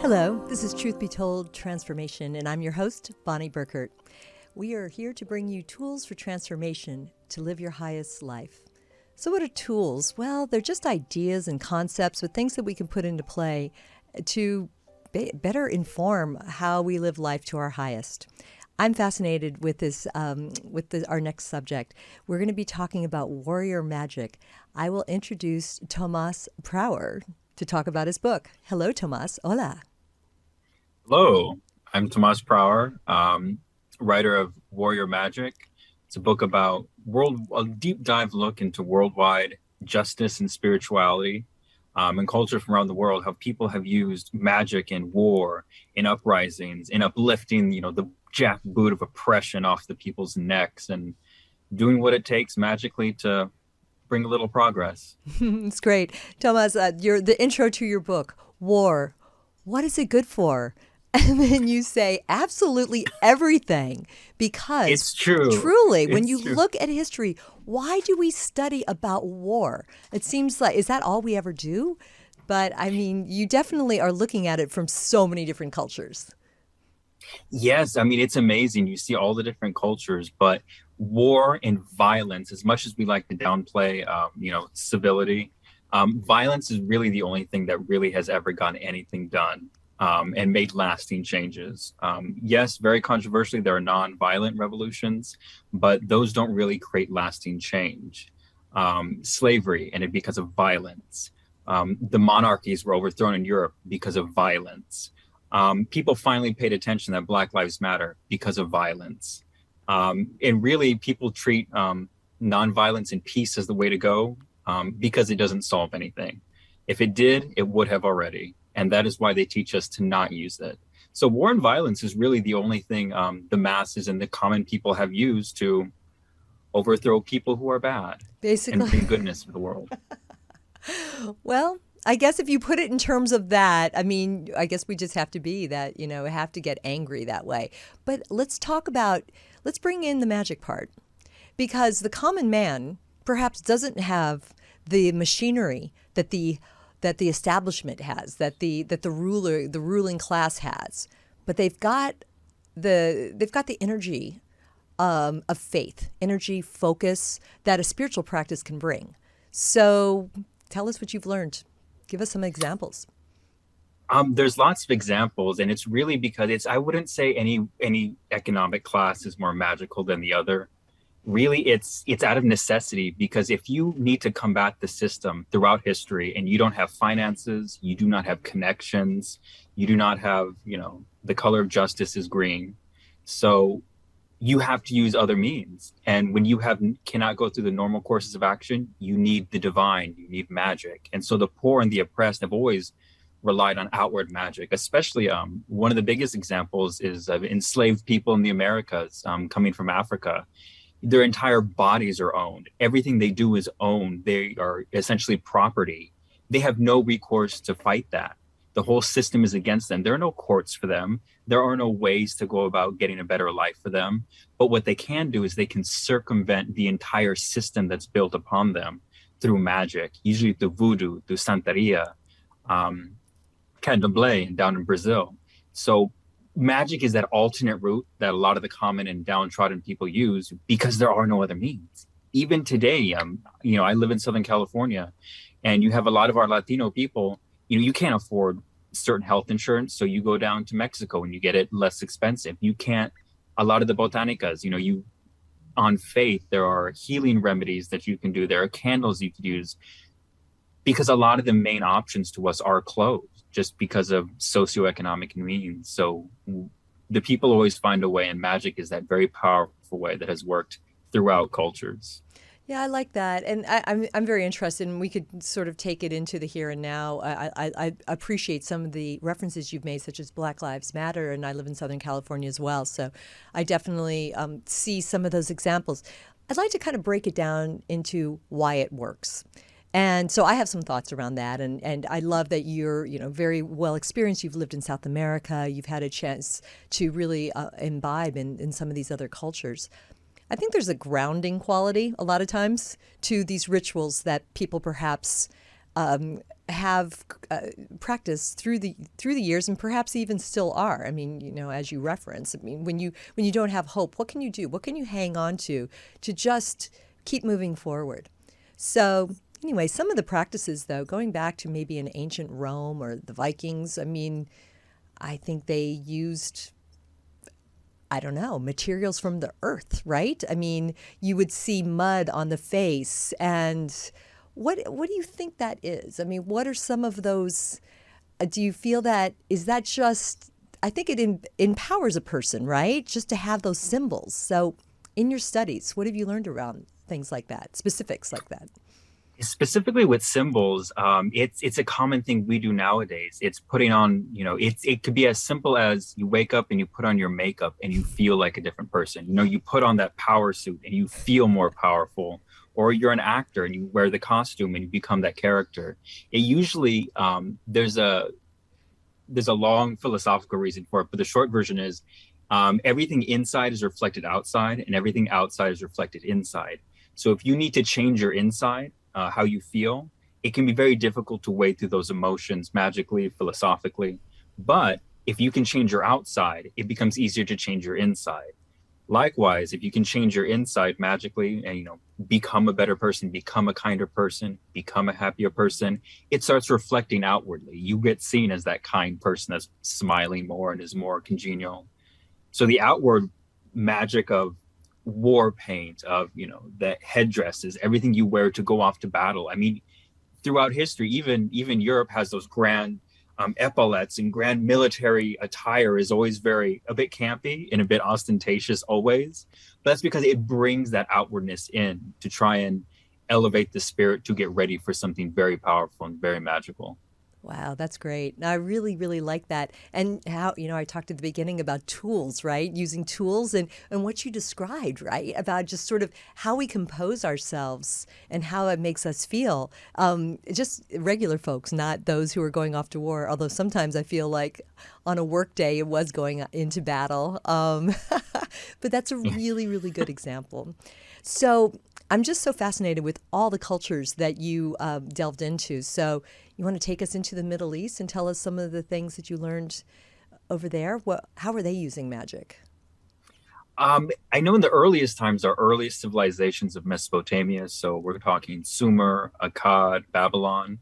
Hello, this is Truth Be Told Transformation, and I'm your host, Bonnie Burkert. We are here to bring you tools for transformation to live your highest life. So what are tools? Well, they're just ideas and concepts with things that we can put into play to better inform how we live life to our highest. I'm fascinated with this, our next subject. We're going to be talking about warrior magic. I will introduce Tomás Prower to talk about his book. Hello, Tomás. Hola. Hello, I'm Tomás Prower, writer of Warrior Magic. It's a book about a deep dive look into worldwide justice and spirituality, and culture from around the world, how people have used magic in war, in uprisings, in uplifting, the jackboot of oppression off the people's necks and doing what it takes magically to bring a little progress. It's great. Tomás, the intro to your book, War, what is it good for? And then you say absolutely everything, because It's true. truly, when It's you true. look at history, why do we study about war? It seems like, is that all we ever do? But I mean, you definitely are looking at it from so many different cultures. Yes, I mean, it's amazing. You see all the different cultures, but war and violence, as much as we like to downplay, civility, violence is really the only thing that really has ever gotten anything done, and made lasting changes. Yes, very controversially, there are non-violent revolutions, but those don't really create lasting change. Slavery, and it because of violence. The monarchies were overthrown in Europe because of violence. People finally paid attention that Black Lives Matter because of violence. And really, people treat nonviolence and peace as the way to go, because it doesn't solve anything. If it did, it would have already. And that is why they teach us to not use it. So war and violence is really the only thing the masses and the common people have used to overthrow people who are bad and Basically, bring goodness to the world. well, I guess if you put it in terms of that, I mean, I guess we just have to be that, have to get angry that way. But let's bring in the magic part, because the common man perhaps doesn't have the machinery that the establishment has, that the ruling class has, but they've got the energy of faith, energy, focus that a spiritual practice can bring. So tell us what you've learned. Give us some examples. There's lots of examples, and it's really because I wouldn't say any economic class is more magical than the other. Really, it's out of necessity, because if you need to combat the system throughout history and you don't have finances, you do not have connections, you do not have, the color of justice is green. So you have to use other means. And when you cannot go through the normal courses of action, you need the divine, you need magic. And so the poor and the oppressed have always relied on outward magic, especially one of the biggest examples is of enslaved people in the Americas, coming from Africa. Their entire bodies are owned. Everything they do is owned. They are essentially property. They have no recourse to fight that. The whole system is against them. There are no courts for them. There are no ways to go about getting a better life for them. But what they can do is they can circumvent the entire system that's built upon them through magic, usually through voodoo, through Santeria, candomblé down in Brazil. So magic is that alternate route that a lot of the common and downtrodden people use because there are no other means. Even today, I live in Southern California, and you have a lot of our Latino people, you can't afford certain health insurance. So you go down to Mexico and you get it less expensive. You can't, a lot of the botanicas, on faith, there are healing remedies that you can do. There are candles you could use, because a lot of the main options to us are closed just because of socioeconomic means. So the people always find a way, and magic is that very powerful way that has worked throughout cultures. Yeah, I like that, and I'm very interested, and we could sort of take it into the here and now. I appreciate some of the references you've made, such as Black Lives Matter, and I live in Southern California as well, so I definitely see some of those examples. I'd like to kind of break it down into why it works. And so I have some thoughts around that, and I love that you're very well experienced. You've lived in South America. You've had a chance to really imbibe in some of these other cultures. I think there's a grounding quality a lot of times to these rituals that people perhaps have practiced through the years, and perhaps even still are. I mean, as you reference, I mean, when you don't have hope, what can you do? What can you hang on to just keep moving forward? So anyway, some of the practices, though, going back to maybe in ancient Rome or the Vikings, I mean, I think they used, I don't know, materials from the earth, right? I mean, you would see mud on the face. And what do you think that is? I mean, what are some of those? Do you feel that, is that just, I think it empowers a person, right? Just to have those symbols. So in your studies, what have you learned around things like that, specifics like that? Specifically with symbols, it's a common thing we do nowadays. It's putting on, it could be as simple as you wake up and you put on your makeup and you feel like a different person. You put on that power suit and you feel more powerful. Or you're an actor and you wear the costume and you become that character. It usually, there's a long philosophical reason for it, but the short version is everything inside is reflected outside and everything outside is reflected inside. So if you need to change your inside, how you feel, it can be very difficult to wade through those emotions magically, philosophically. But if you can change your outside, it becomes easier to change your inside. Likewise, if you can change your inside magically and, become a better person, become a kinder person, become a happier person, it starts reflecting outwardly. You get seen as that kind person that's smiling more and is more congenial. So the outward magic of war paint, of the headdresses, everything you wear to go off to battle. I mean, throughout history, even Europe has those grand epaulets, and grand military attire is always a bit campy and a bit ostentatious always. But that's because it brings that outwardness in to try and elevate the spirit to get ready for something very powerful and very magical. Wow, that's great. I really, really like that. And how, I talked at the beginning about tools, right? Using tools and what you described, right? About just sort of how we compose ourselves and how it makes us feel. Just regular folks, not those who are going off to war. Although sometimes I feel like on a work day it was going into battle. But that's a really, really good example. So I'm just so fascinated with all the cultures that you delved into. So you want to take us into the Middle East and tell us some of the things that you learned over there? How are they using magic? I know in the earliest times, our earliest civilizations of Mesopotamia, so we're talking Sumer, Akkad, Babylon,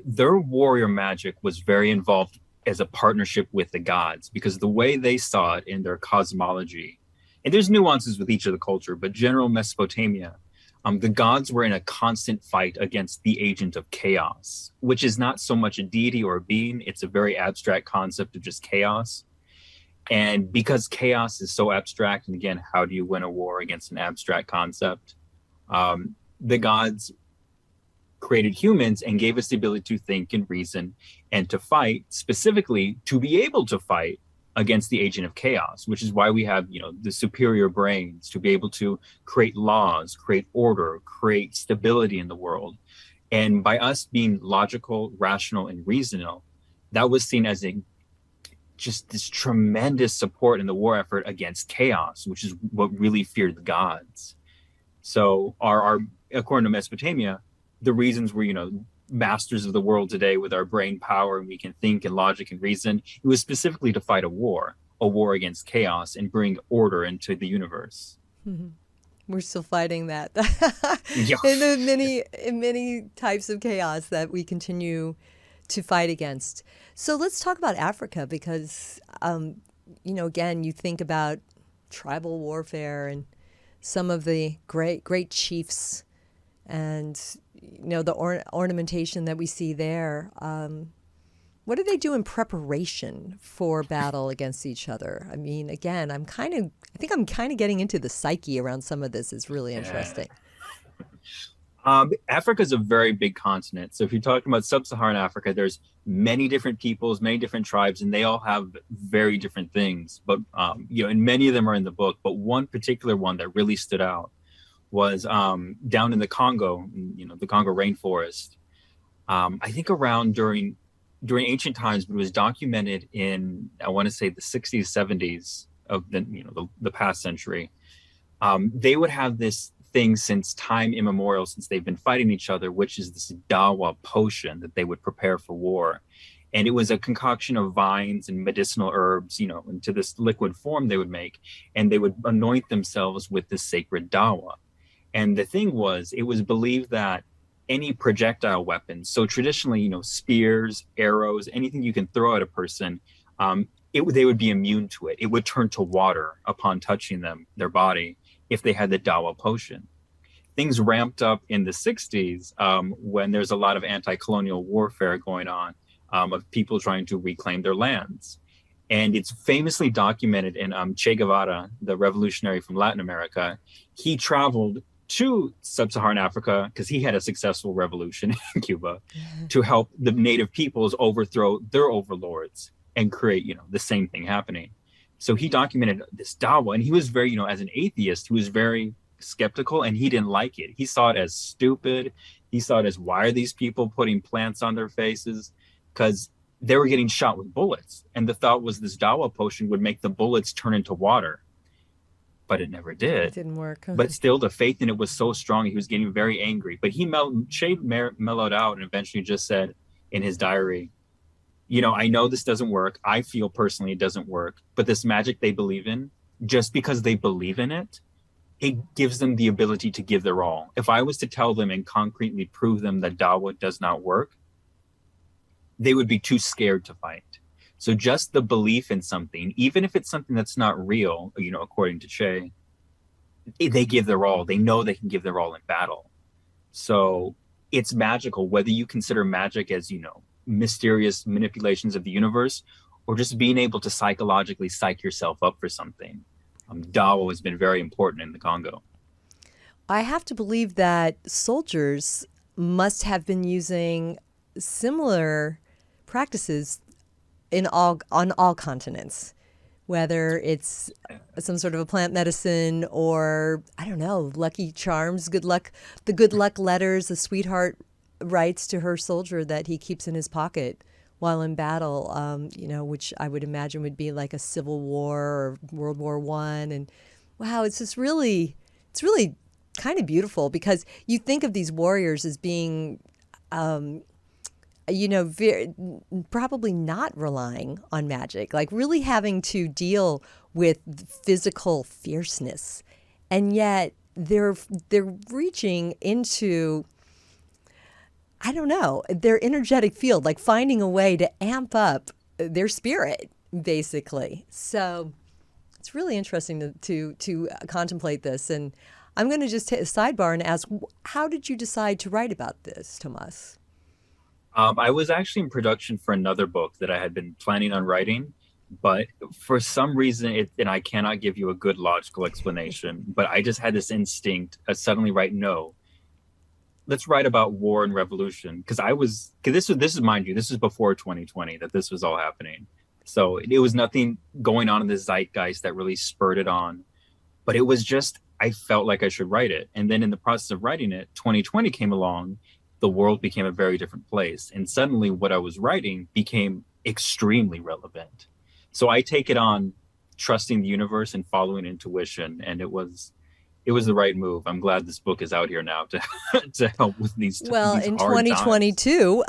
their warrior magic was very involved as a partnership with the gods, because the way they saw it in their cosmology, and there's nuances with each of the culture, but general Mesopotamia, the gods were in a constant fight against the agent of chaos, which is not so much a deity or a being. It's a very abstract concept of just chaos. And because chaos is so abstract, and again, how do you win a war against an abstract concept? The gods created humans and gave us the ability to think and reason and to fight, specifically to be able to fight against the agent of chaos, which is why we have, the superior brains to be able to create laws, create order, create stability in the world. And by us being logical, rational, and reasonable, that was seen as just this tremendous support in the war effort against chaos, which is what really feared the gods. So our according to Mesopotamia, the reasons were, masters of the world today with our brain power, and we can think and logic and reason. It was specifically to fight a war against chaos and bring order into the universe. Mm-hmm. We're still fighting that. Yeah. in many types of chaos that we continue to fight against. So let's talk about Africa, because, again, you think about tribal warfare and some of the great chiefs and, the ornamentation that we see there. What do they do in preparation for battle against each other? I mean, again, I think I'm kind of getting into the psyche around some of this. Is really interesting. Africa is a very big continent. So if you're talking about sub-Saharan Africa, there's many different peoples, many different tribes, and they all have very different things. But, and many of them are in the book. But one particular one that really stood out was down in the Congo, the Congo rainforest. I think around during ancient times, but it was documented in, I want to say, the 60s, 70s of the past century. They would have this thing since time immemorial, since they've been fighting each other, which is this Dawah Potion that they would prepare for war. And it was a concoction of vines and medicinal herbs, into this liquid form they would make, and they would anoint themselves with the sacred Dawah. And the thing was, it was believed that any projectile weapons, so traditionally, spears, arrows, anything you can throw at a person, they would be immune to it. It would turn to water upon touching their body, if they had the Dawah Potion. Things ramped up in the 60s when there's a lot of anti-colonial warfare going on, of people trying to reclaim their lands. And it's famously documented in Che Guevara, the revolutionary from Latin America. He traveled to sub-Saharan Africa because he had a successful revolution in Cuba to help the native peoples overthrow their overlords and create, the same thing happening. So he documented this Dawah, and he was very, as an atheist, he was very skeptical, and he didn't like it. He saw it as stupid. He saw it as, why are these people putting plants on their faces? Because they were getting shot with bullets. And the thought was this Dawah Potion would make the bullets turn into water. But it never did. It didn't work. But still, the faith in it was so strong, he was getting very angry. But Che mellowed out and eventually just said in his diary, I know this doesn't work. I feel personally it doesn't work. But this magic they believe in, just because they believe in it, it gives them the ability to give their all. If I was to tell them and concretely prove them that Dawah does not work, they would be too scared to fight. So just the belief in something, even if it's something that's not real, according to Che, they give their all. They know they can give their all in battle. So it's magical, whether you consider magic as, mysterious manipulations of the universe, or just being able to psychologically psych yourself up for something. Dawah has been very important in the Congo. I have to believe that soldiers must have been using similar practices on all continents, whether it's some sort of a plant medicine or, I don't know, lucky charms, good luck letters, the sweetheart writes to her soldier that he keeps in his pocket while in battle, which I would imagine would be like a Civil War or World War I. And wow, it's really kind of beautiful, because you think of these warriors as being, probably not relying on magic, like really having to deal with physical fierceness. And yet they're reaching into, I don't know, their energetic field, like finding a way to amp up their spirit, basically. So it's really interesting to contemplate this. And I'm going to just take a sidebar and ask, how did you decide to write about this, Tomás? I was actually in production for another book that I had been planning on writing, but for some reason, and I cannot give you a good logical explanation, but I just had this instinct suddenly write, no, let's write about war and revolution. Because this is, mind you, this is before 2020 that this was all happening. So it was nothing going on in the zeitgeist that really spurred it on, but it was just, I felt like I should write it. And then in the process of writing it, 2020 came along. The world became a very different place. And suddenly what I was writing became extremely relevant. So I take it on trusting the universe and following intuition. And it was the right move. I'm glad this book is out here now to help with these Well, these in hard 2022,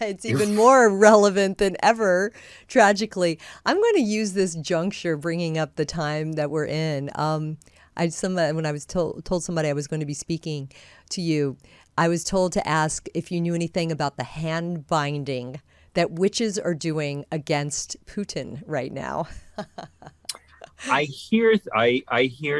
it's even more relevant than ever, tragically. I'm going to use this juncture, bringing up the time that we're in. When I was told somebody I was going to be speaking to you, I was told to ask if you knew anything about the hand binding that witches are doing against Putin right now. I hear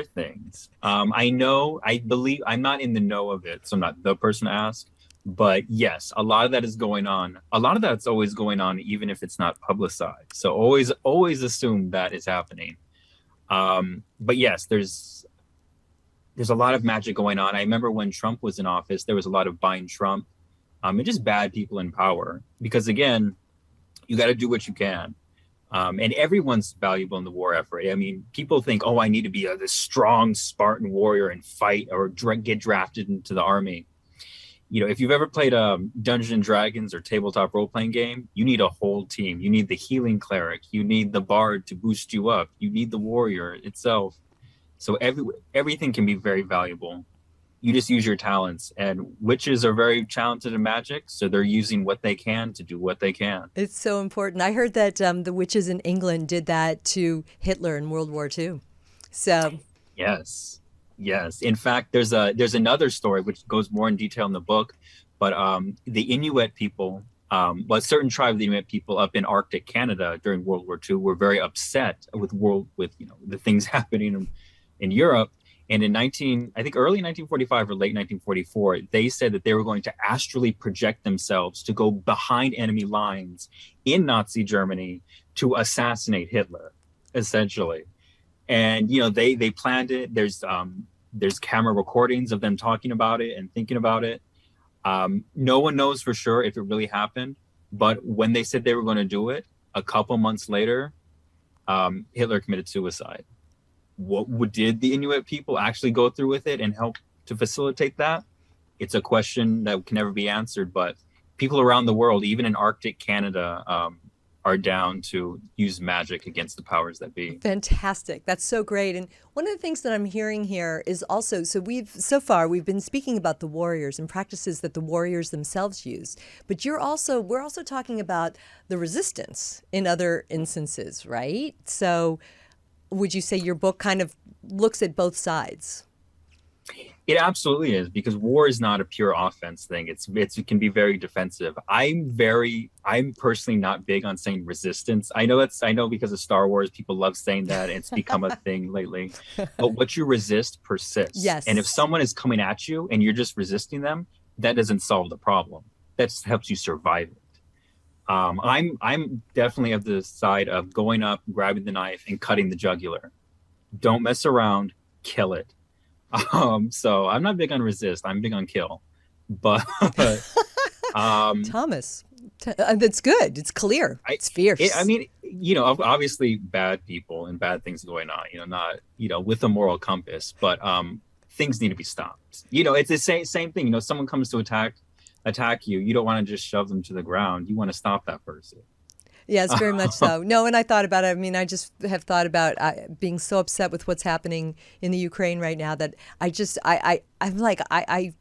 things. I believe, I'm not in the know of it, so I'm not the person to ask. But yes, a lot of that is going on. A lot of that's always going on, even if it's not publicized. So always assume that is happening. But yes, there's a lot of magic going on. I remember when Trump was in office, there was a lot of bind Trump, and just bad people in power. Because again, you got to do what you can. And everyone's valuable in the war effort. I mean, people think, oh, I need to be this strong Spartan warrior and fight or get drafted into the army. If you've ever played Dungeons and Dragons or tabletop role-playing game, you need a whole team. You need the healing cleric. You need the bard to boost you up. You need the warrior itself. So everything can be very valuable. You just use your talents. And witches are very talented in magic, so they're using what they can to do what they can. It's so important. I heard that the witches in England did that to Hitler in World War II. So, Yes. Yes. In fact, there's another story which goes more in detail in the book, but the Inuit people, a certain tribe of the Inuit people up in Arctic Canada during World War II were very upset with the things happening in Europe. And in I think early 1945 or late 1944, they said that they were going to astrally project themselves to go behind enemy lines in Nazi Germany to assassinate Hitler, essentially. And they planned it. There's camera recordings of them talking about it and thinking about it. No one knows for sure if it really happened, but when they said they were going to do it, a couple months later, Hitler committed suicide. Did the Inuit people actually go through with it and help to facilitate that? It's a question that can never be answered, but people around the world, even in Arctic Canada, are down to use magic against the powers that be. Fantastic. That's so great. And one of the things that I'm hearing here is also, so far we've been speaking about the warriors and practices that the warriors themselves use, but we're also talking about the resistance in other instances, right? So would you say your book kind of looks at both sides? It absolutely is, because war is not a pure offense thing. It can be very defensive. I'm personally not big on saying resistance. I know because of Star Wars, people love saying that. And it's become a thing lately. But what you resist persists. Yes. And if someone is coming at you and you're just resisting them, that doesn't solve the problem. That just helps you survive it. I'm definitely of the side of going up, grabbing the knife, and cutting the jugular. Don't mess around. Kill it. So I'm not big on resist. I'm big on kill. But Thomas, that's good. It's clear. It's fierce. Obviously bad people and bad things going on. Not with a moral compass, but things need to be stopped. It's the same thing. Someone comes to attack you. You don't want to just shove them to the ground. You want to stop that person. Yes, very much so. No, and I thought about it. I mean, I just have thought about being so upset with what's happening in the Ukraine right now that I'm like, I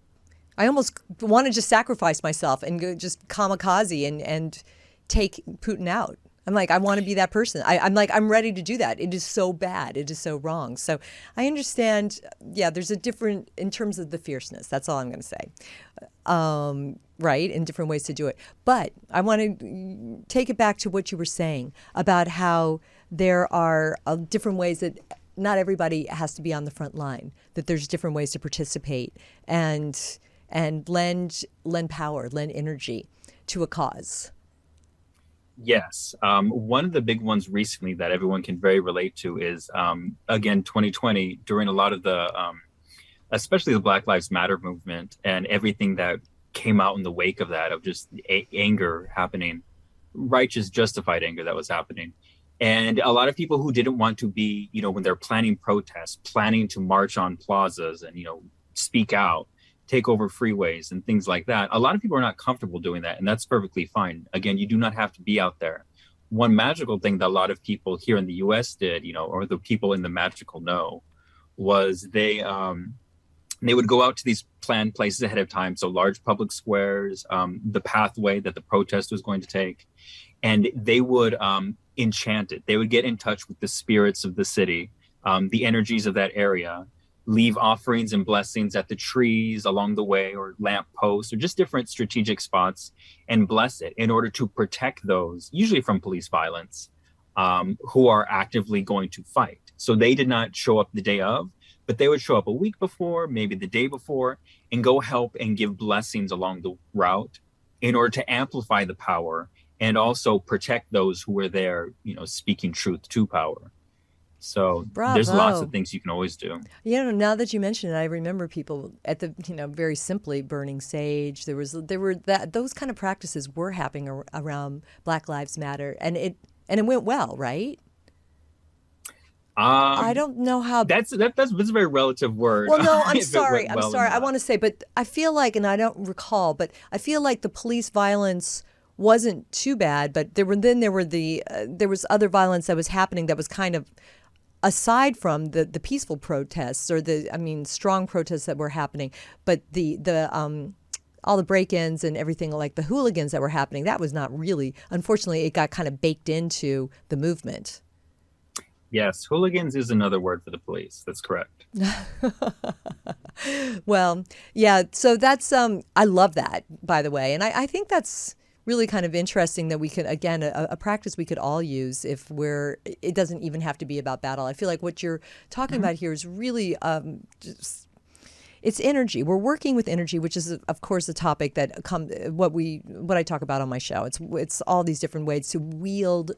almost want to just sacrifice myself and go just kamikaze and take Putin out. I'm like, I want to be that person. I'm ready to do that. It is so bad. It is so wrong. So I understand. Yeah, there's a different, in terms of the fierceness. That's all I'm going to say. Right, in different ways to do it. But I want to take it back to what you were saying about how there are different ways that not everybody has to be on the front line, that there's different ways to participate and lend power, lend energy to a cause. Yes. One of the big ones recently that everyone can very relate to is, again, 2020, during a lot of the, especially the Black Lives Matter movement and everything that came out in the wake of that, of just anger happening, righteous, justified anger that was happening. And a lot of people who didn't want to be, when they're planning protests, planning to march on plazas and, speak out, take over freeways and things like that. A lot of people are not comfortable doing that, and that's perfectly fine. Again, you do not have to be out there. One magical thing that a lot of people here in the US did, or the people in the magical know, was they would go out to these planned places ahead of time. So large public squares, the pathway that the protest was going to take, and they would enchant it. They would get in touch with the spirits of the city, the energies of that area, leave offerings and blessings at the trees along the way or lamp posts or just different strategic spots and bless it in order to protect those, usually from police violence, who are actively going to fight. So they did not show up the day of, but they would show up a week before, maybe the day before, and go help and give blessings along the route in order to amplify the power and also protect those who were there, speaking truth to power. So Bravo. There's lots of things you can always do. Now that you mention it, I remember people at the, very simply burning sage. Those kind of practices were happening around Black Lives Matter, and it went well, right? I don't know how. That's a very relative word. Well, no, I'm sorry. I want to say, but I feel like, and I don't recall, but I feel like the police violence wasn't too bad. But there was other violence that was happening that was kind of aside from the peaceful protests or strong protests that were happening, but the all the break-ins and everything, like the hooligans that were happening, that was not really, unfortunately, it got kind of baked into the movement. Yes, hooligans is another word for the police. That's correct. Well, yeah, so that's I love that, by the way. And I think that's really kind of interesting that we could, again, a practice we could all use if it doesn't even have to be about battle. I feel like what you're talking about here is really just, it's energy. We're working with energy, which is, of course, a topic that what I talk about on my show. It's all these different ways to wield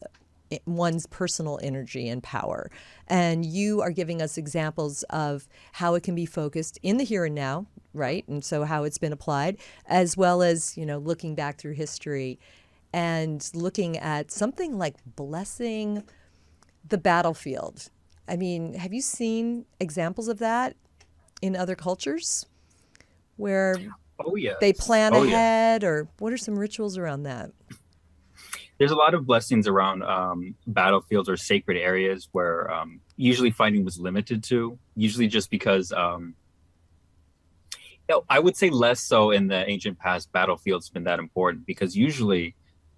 one's personal energy and power. And you are giving us examples of how it can be focused in the here and now, right? And so how it's been applied, as well as, looking back through history and looking at something like blessing the battlefield. I mean, have you seen examples of that in other cultures where they plan ahead, or what are some rituals around that? There's a lot of blessings around battlefields or sacred areas where usually fighting was limited to, usually just because I would say less so in the ancient past. Battlefields have been that important because usually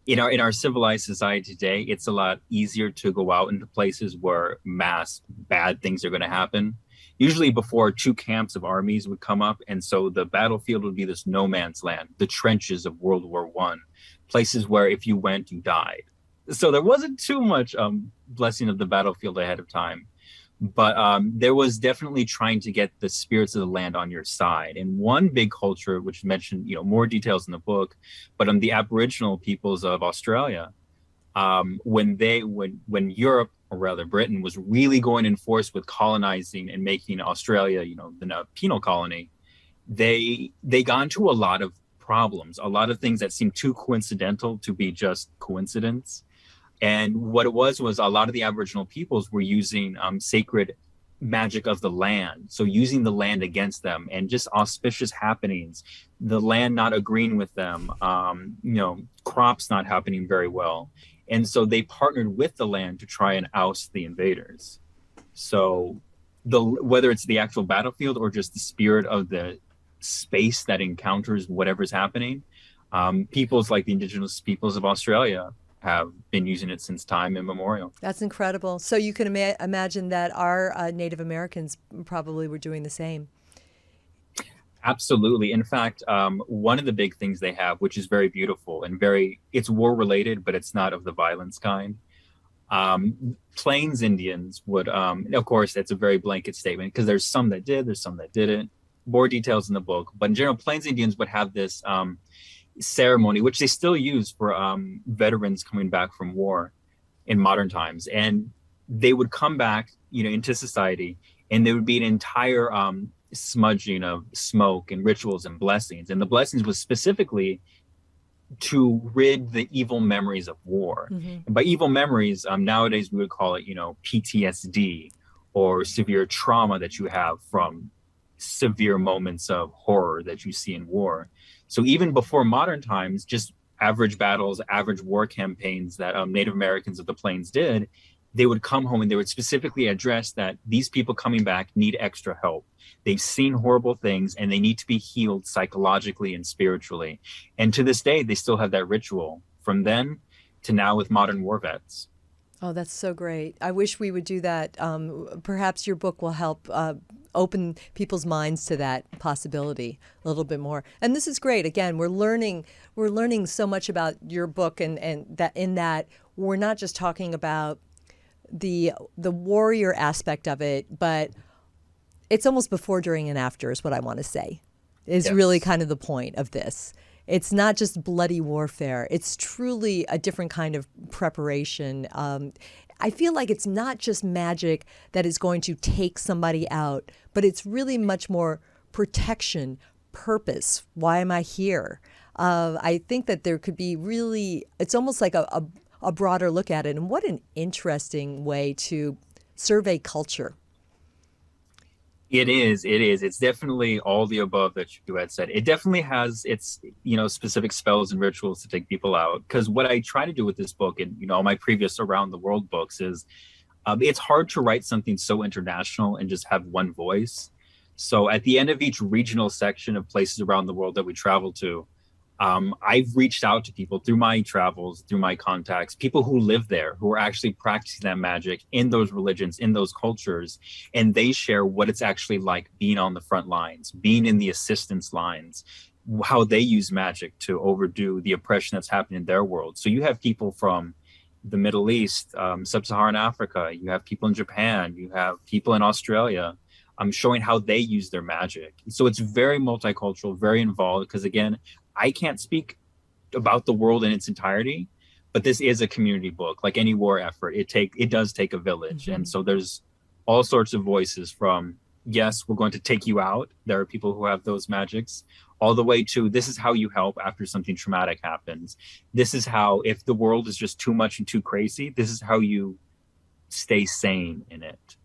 in our civilized society today, it's a lot easier to go out into places where mass bad things are going to happen. Usually before, two camps of armies would come up, and so the battlefield would be this no man's land, the trenches of World War I. Places where if you went, you died. So there wasn't too much blessing of the battlefield ahead of time. But there was definitely trying to get the spirits of the land on your side. And one big culture, which mentioned more details in the book, but the Aboriginal peoples of Australia, when Europe, or rather Britain, was really going in force with colonizing and making Australia, the penal colony, they got into a lot of problems, a lot of things that seemed too coincidental to be just coincidence. And what it was a lot of the Aboriginal peoples were using sacred magic of the land. So using the land against them and just auspicious happenings, the land not agreeing with them, crops not happening very well. And so they partnered with the land to try and oust the invaders. So whether it's the actual battlefield or just the spirit of the space that encounters whatever's happening, peoples like the indigenous peoples of Australia have been using it since time immemorial. That's incredible. So you can imagine that our Native Americans probably were doing the same. Absolutely. In fact, one of the big things they have, which is very beautiful and it's war related, but it's not of the violence kind. Plains Indians would, of course, that's a very blanket statement because there's some that did, there's some that didn't. More details in the book, but in general, Plains Indians would have this ceremony, which they still use for veterans coming back from war in modern times, and they would come back, into society, and there would be an entire smudging of smoke and rituals and blessings, and the blessings was specifically to rid the evil memories of war. Mm-hmm. And by evil memories, nowadays we would call it, PTSD or severe trauma that you have from severe moments of horror that you see in war. So even before modern times, just average battles, average war campaigns that Native Americans of the Plains did, they would come home and they would specifically address that these people coming back need extra help. They've seen horrible things and they need to be healed psychologically and spiritually. And to this day, they still have that ritual from then to now with modern war vets. Oh, that's so great. I wish we would do that. Perhaps your book will help open people's minds to that possibility a little bit more. And this is great. Again, we're learning so much about your book, and that in that we're not just talking about the warrior aspect of it, but it's almost before, during, and after is what I want to say. Is yes. Really kind of the point of this. It's not just bloody warfare. It's truly a different kind of preparation. I feel like it's not just magic that is going to take somebody out, but it's really much more protection, purpose. Why am I here? I think that there could be really, it's almost like a broader look at it. And what an interesting way to survey culture. It is. It's definitely all the above that you had said. It definitely has its, specific spells and rituals to take people out. Because what I try to do with this book and, my previous Around the World books is It's hard to write something so international and just have one voice. So at the end of each regional section of places around the world that we travel to, I've reached out to people through my travels, through my contacts, people who live there, who are actually practicing that magic in those religions, in those cultures, and they share what it's actually like being on the front lines, being in the assistance lines, how they use magic to overdo the oppression that's happening in their world. So you have people from the Middle East, Sub-Saharan Africa, you have people in Japan, you have people in Australia, showing how they use their magic. So it's very multicultural, very involved, because again, I can't speak about the world in its entirety, but this is a community book. Like any war effort, it does take a village. Mm-hmm. And so there's all sorts of voices from, yes, we're going to take you out. There are people who have those magics, all the way to, this is how you help after something traumatic happens. This is how, if the world is just too much and too crazy, this is how you stay sane in it,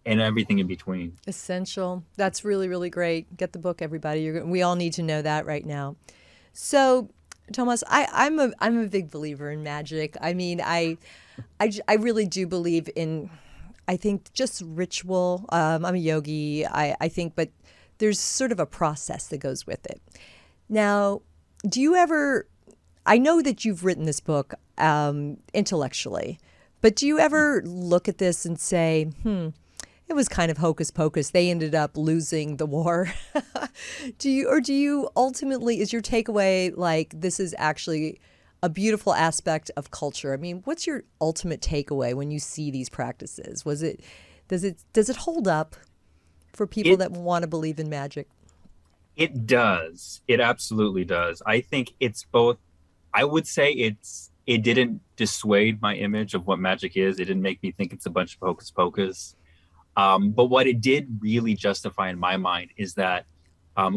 and everything in between. Essential. That's really, really great. Get the book, everybody. We all need to know that right now. So, Thomas, I'm a big believer in magic. I mean, I really do believe in, I think, just ritual. I'm a yogi, I think, but there's sort of a process that goes with it. Now, do you ever, I know that you've written this book intellectually, but do you ever look at this and say, it was kind of hocus pocus, they ended up losing the war? Do you ultimately, is your takeaway like this is actually a beautiful aspect of culture? I mean, what's your ultimate takeaway when you see these practices? Does it hold up for people that want to believe in magic? It does. It absolutely does. I think it's both. I would say it didn't dissuade my image of what magic is. It didn't make me think it's a bunch of hocus pocus. But what it did really justify in my mind is that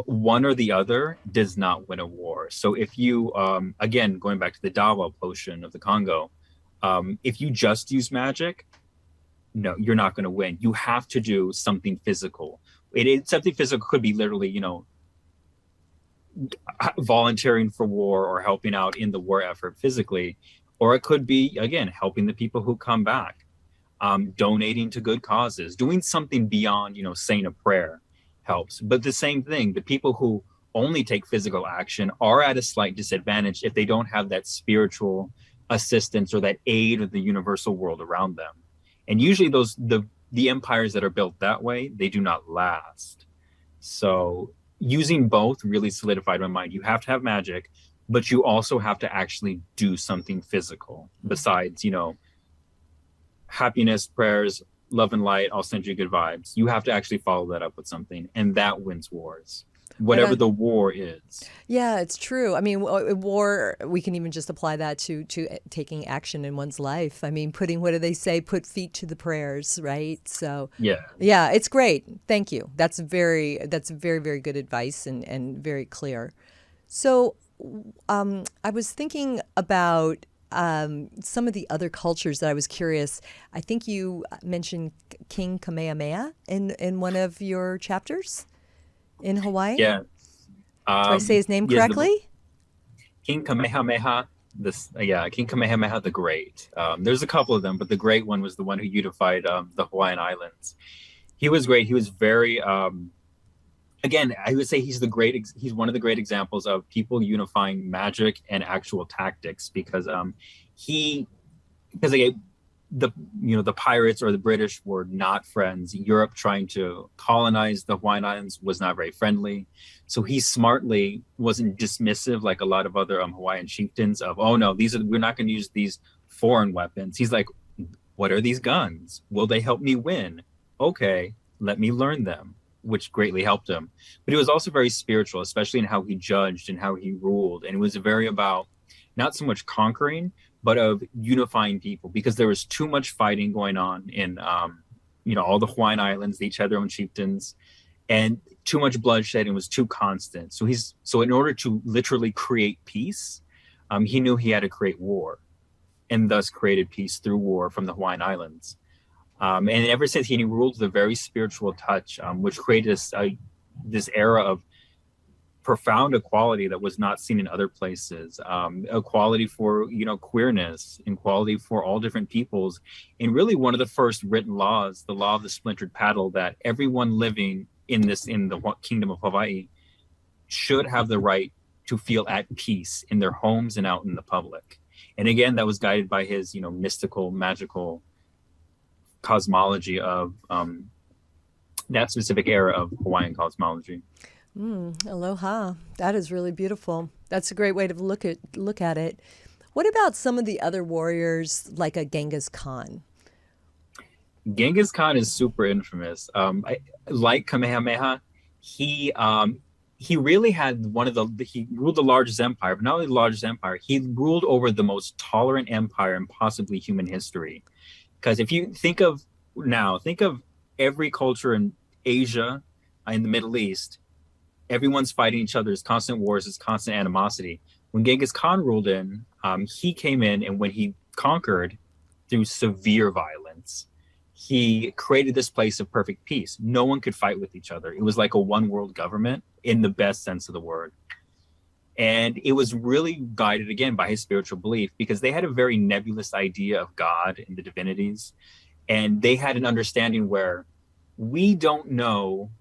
one or the other does not win a war. So if you, again, going back to the Dawah Potion of the Congo, if you just use magic, no, you're not going to win. You have to do something physical. Something physical could be literally, volunteering for war or helping out in the war effort physically, or it could be, again, helping the people who come back. Donating to good causes, doing something beyond, saying a prayer helps. But the same thing, the people who only take physical action are at a slight disadvantage if they don't have that spiritual assistance or that aid of the universal world around them. And usually the empires that are built that way, they do not last. So using both really solidified my mind. You have to have magic, but you also have to actually do something physical besides, happiness, prayers, love and light, I'll send you good vibes. You have to actually follow that up with something, and that wins wars, whatever the war is. Yeah, it's true. I mean, war, we can even just apply that to taking action in one's life. I mean, what do they say? Put feet to the prayers, right? So yeah, it's great. Thank you. That's very, very good advice and very clear. So I was thinking about some of the other cultures that I was curious. I think you mentioned King Kamehameha in one of your chapters in Hawaii. Yeah. Do I say his name correctly? King Kamehameha. King Kamehameha the Great. There's a couple of them, but the great one was the one who unified the Hawaiian Islands. He was great. He was very. Again, I would say he's one of the great examples of people unifying magic and actual tactics, because the pirates or the British were not friends. Europe trying to colonize the Hawaiian Islands was not very friendly. So he smartly wasn't dismissive like a lot of other Hawaiian chieftains of, oh no, we're not going to use these foreign weapons. He's like, what are these guns? Will they help me win? Okay, let me learn them, which greatly helped him. But he was also very spiritual, especially in how he judged and how he ruled. And it was very about not so much conquering, but of unifying people, because there was too much fighting going on in, all the Hawaiian Islands. They each had their own chieftains, and too much bloodshed, and was too constant. So in order to literally create peace, he knew he had to create war, and thus created peace through war from the Hawaiian Islands. And ever since, he ruled with a very spiritual touch, which created this era of profound equality that was not seen in other places, equality for, queerness, equality for all different peoples. And really one of the first written laws, the law of the splintered paddle, that everyone living in the kingdom of Hawaii should have the right to feel at peace in their homes and out in the public. And again, that was guided by his, mystical, magical cosmology of that specific era of Hawaiian cosmology. Aloha. That is really beautiful. That's a great way to look at it. What about some of the other warriors, like a Genghis Khan? Genghis Khan is super infamous. Like Kamehameha, he really had he ruled the largest empire, but not only the largest empire, he ruled over the most tolerant empire in possibly human history. Because if you think of every culture in Asia, in the Middle East, everyone's fighting each other. There's constant wars, there's constant animosity. When Genghis Khan ruled he came in, and when he conquered through severe violence, he created this place of perfect peace. No one could fight with each other. It was like a one world government in the best sense of the word. And it was really guided, again, by his spiritual belief, because they had a very nebulous idea of God and the divinities. And they had an understanding where we don't know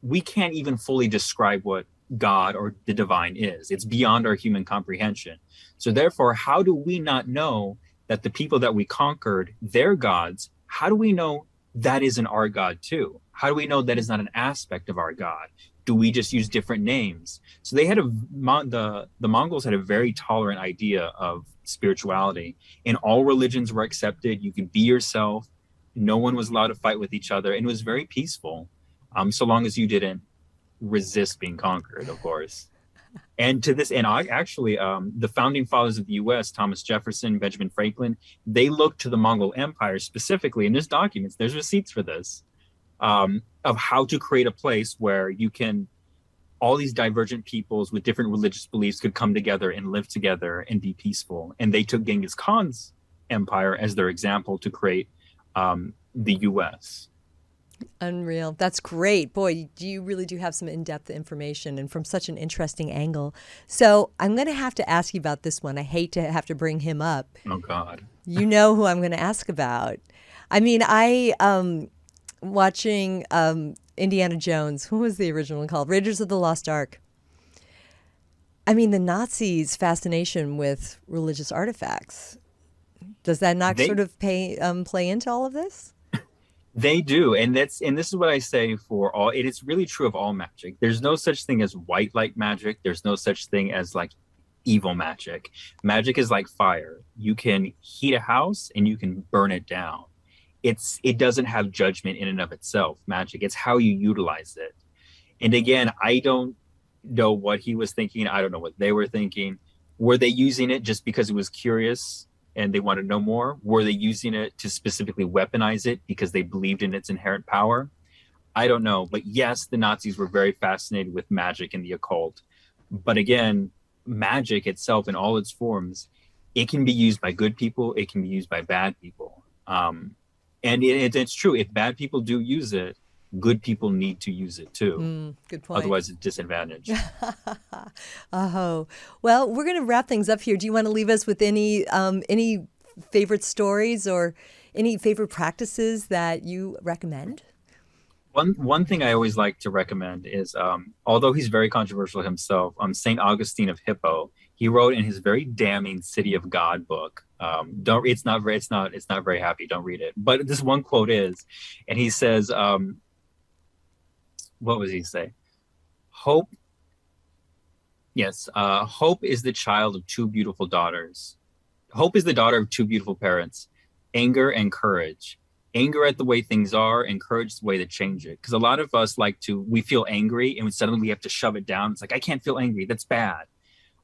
we can't even fully describe what God or the divine is. It's beyond our human comprehension. So therefore, how do we not know that the people that we conquered, their gods, how do we know that isn't our God too? How do we know that is not an aspect of our God? Do we just use different names? So they had the Mongols had a very tolerant idea of spirituality, and all religions were accepted. You could be yourself. No one was allowed to fight with each other, and it was very peaceful, so long as you didn't resist being conquered, of course. And to this, and actually, the founding fathers of the U.S., Thomas Jefferson, Benjamin Franklin, they looked to the Mongol Empire specifically, and there's documents, there's receipts for this, of how to create a place where all these divergent peoples with different religious beliefs could come together and live together and be peaceful. And they took Genghis Khan's empire as their example to create the U.S. Unreal. That's great. Boy, you really do have some in-depth information, and from such an interesting angle. So I'm going to have to ask you about this one. I hate to have to bring him up. Oh, God. You know who I'm going to ask about. I mean, watching Indiana Jones. What was the original one called? Raiders of the Lost Ark. I mean, the Nazis' fascination with religious artifacts. Does that not sort of play into all of this? They do, and this is what I say for all. It is really true of all magic. There's no such thing as white light magic. There's no such thing as like evil magic. Magic is like fire. You can heat a house and you can burn it down. It doesn't have judgment in and of itself, magic. It's how you utilize it. And again, I don't know what he was thinking. I don't know what they were thinking. Were they using it just because it was curious and they want to know more? Were they using it to specifically weaponize it because they believed in its inherent power? I don't know. But yes, the Nazis were very fascinated with magic and the occult. But again, magic itself in all its forms, it can be used by good people. It can be used by bad people. And it's true. If bad people do use it, good people need to use it too. Good point. Otherwise, it's disadvantaged. Oh, well, we're going to wrap things up here. Do you want to leave us with any favorite stories or any favorite practices that you recommend? One thing I always like to recommend is, although he's very controversial himself, Saint Augustine of Hippo, he wrote in his very damning City of God book. It's not very happy. Don't read it. But this one quote is, and he says, what was he say? Hope. Yes. Hope is the child of two beautiful daughters. Hope is the daughter of two beautiful parents, anger and courage. Anger at the way things are, and courage the way to change it. Because a lot of us we feel angry and suddenly we have to shove it down. It's like, I can't feel angry. That's bad.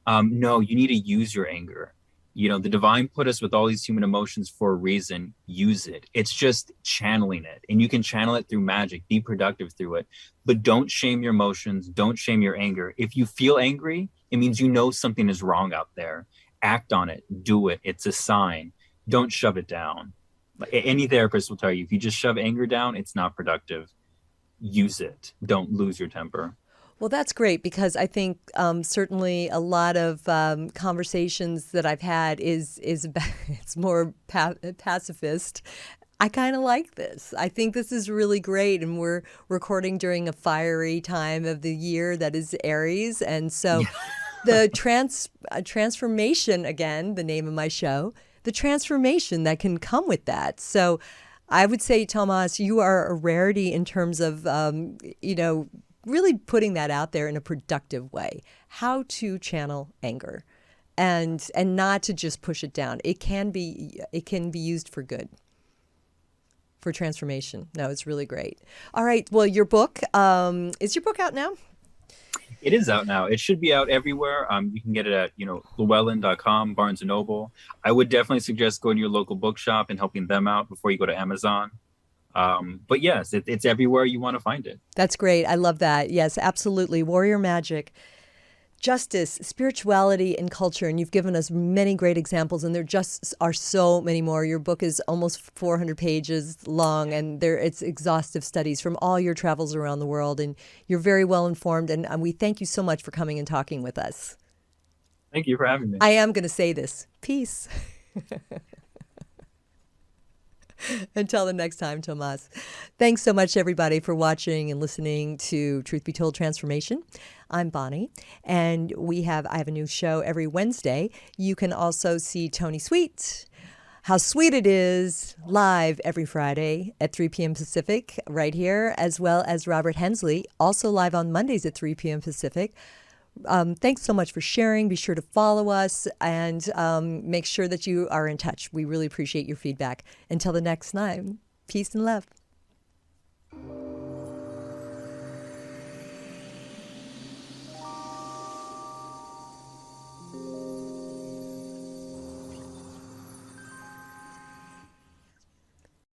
No, you need to use your anger. The divine put us with all these human emotions for a reason. Use it. It's just channeling it. And you can channel it through magic. Be productive through it. But don't shame your emotions. Don't shame your anger. If you feel angry, it means you know something is wrong out there. Act on it. Do it. It's a sign. Don't shove it down. Any therapist will tell you, if you just shove anger down, it's not productive. Use it. Don't lose your temper. Well, that's great because I think certainly a lot of conversations that I've had is about, it's more pacifist. I kind of like this. I think this is really great, and we're recording during a fiery time of the year that is Aries, and so the transformation, again, the name of my show, the transformation that can come with that. So I would say, Tomas, you are a rarity in terms of, really putting that out there in a productive way, how to channel anger and not to just push it down. It can be used for good, for transformation. No, it's really great. All right. Well, your book, is your book out now? It is out now. It should be out everywhere. You can get it at, llewellyn.com, Barnes & Noble. I would definitely suggest going to your local bookshop and helping them out before you go to Amazon. But yes, it's everywhere you want to find it. That's great. I love that. Yes, absolutely. Warrior Magic, Justice, Spirituality, and Culture. And you've given us many great examples, and there just are so many more. Your book is almost 400 pages long, and it's exhaustive studies from all your travels around the world. And you're very well informed, and we thank you so much for coming and talking with us. Thank you for having me. I am going to say this. Peace. Until the next time, Tomas. Thanks so much, everybody, for watching and listening to Truth Be Told Transformation. I'm Bonnie, and I have a new show every Wednesday. You can also see Tony Sweet, How Sweet It Is, live every Friday at 3 p.m. Pacific, right here, as well as Robert Hensley, also live on Mondays at 3 p.m. Pacific. Thanks so much for sharing. Be sure to follow us and make sure that you are in touch. We really appreciate your feedback. Until the next time, peace and love.